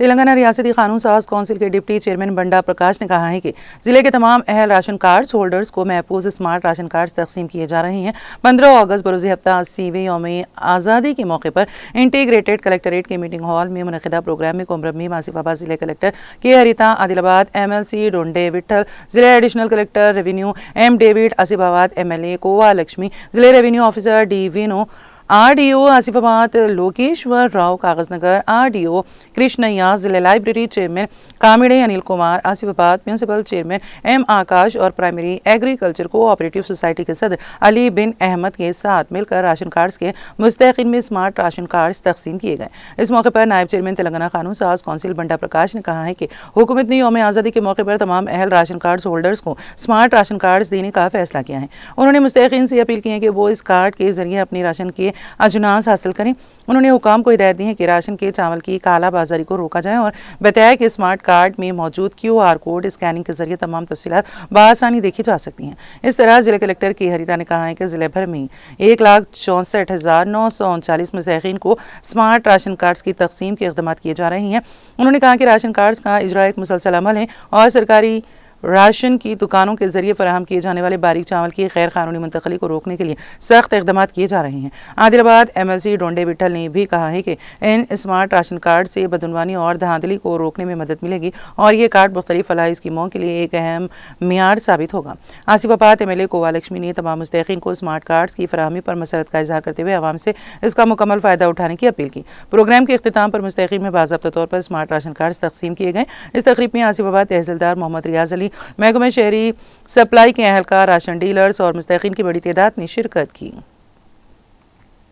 تلنگانہ ریاستی قانون ساز کونسل کے ڈپٹی چیئرمین بنڈا پرکاش نے کہا ہے کہ ضلع کے تمام اہل راشن کارڈز ہولڈرز کو محفوظ اسمارٹ راشن کارڈز تقسیم کیے جا رہے ہیں۔ 15 اگست بروز ہفتہ 80ویں یوم آزادی کے موقع پر انٹیگریٹڈ کلکٹریٹ کے میٹنگ ہال میں منعقدہ پروگرام میں کومربیم آصف آباد ضلع کلکٹر کے ہریتا، عادل آباد MLC ڈونڈے وٹھل، ضلع additional collector revenue M David, Asif آباد MLA کووا لکشمی، ضلع ریونیو آفیسر ڈی وینو، RDO آصف آباد لوکیشور راؤ، کاغذ نگر RDO کرشنیا، ضلع لائبریری چیئرمین کامڑے انل کمار، آصف آباد میونسپل چیئرمین M آکاش اور پرائمری ایگریکلچر کوآپریٹو سوسائٹی کے صدر علی بن احمد کے ساتھ مل کر راشن کارڈز کے مستحقین میں اسمارٹ راشن کارڈز تقسیم کیے گئے۔ اس موقع پر نائب چیئرمین تلنگانہ قانون ساز کونسل بنڈا پرکاش نے کہا ہے کہ حکومت نے یوم آزادی کے موقع پر تمام اہل راشن کارڈز ہولڈرز کو اسمارٹ راشن کارڈز دینے کا فیصلہ کیا ہے۔ انہوں نے مستحقین سے اپیل کی ہے کہ وہ اس کارڈ کے ذریعے اپنی راشن کے اجناس حاصل کریں۔ انہوں نے حکام کو ہدایت دی ہے کہ راشن کے چاول کی کالا بازاری کو روکا جائے اور بتایا کہ اسمارٹ کارڈ میں موجود QR کوڈ اسکیننگ کے ذریعے تمام تفصیلات بآسانی دیکھی جا سکتی ہیں۔ اس طرح ضلع کلکٹر کے ہریتا نے کہا ہے کہ ضلع بھر میں 1,64,939 مستحقین کو اسمارٹ راشن کارڈز کی تقسیم کے اقدامات کیے جا رہے ہیں۔ انہوں نے کہا کہ راشن کارڈز کا اجرا ایک مسلسل عمل ہے اور سرکاری راشن کی دکانوں کے ذریعے فراہم کیے جانے والے باریک چاول کی غیر قانونی منتقلی کو روکنے کے لیے سخت اقدامات کیے جا رہے ہیں۔ عادل آباد MLC ڈونڈے وٹھل نے بھی کہا ہے کہ ان اسمارٹ راشن کارڈ سے بدعنوانی اور دھاندلی کو روکنے میں مدد ملے گی اور یہ کارڈ مختلف فلاحی اسکیموں کے لیے ایک اہم معیار ثابت ہوگا۔ آصف آباد MLA کووا لکشمی نے تمام مستحقین کو اسمارٹ کارڈز کی فراہمی پر مسرت کا اظہار کرتے ہوئے عوام سے اس کا مکمل فائدہ اٹھانے کی اپیل کی۔ پروگرام کے اختتام پر مستحقین میں باضابطہ طور پر اسمارٹ راشن کارڈز تقسیم کیے گئے۔ اس تقریب میں آصف آباد تحصیلدار محمد ریاض علی، محکمہ شہری سپلائی کے اہلکار، راشن ڈیلرز اور مستحقین کی بڑی تعداد نے شرکت کی۔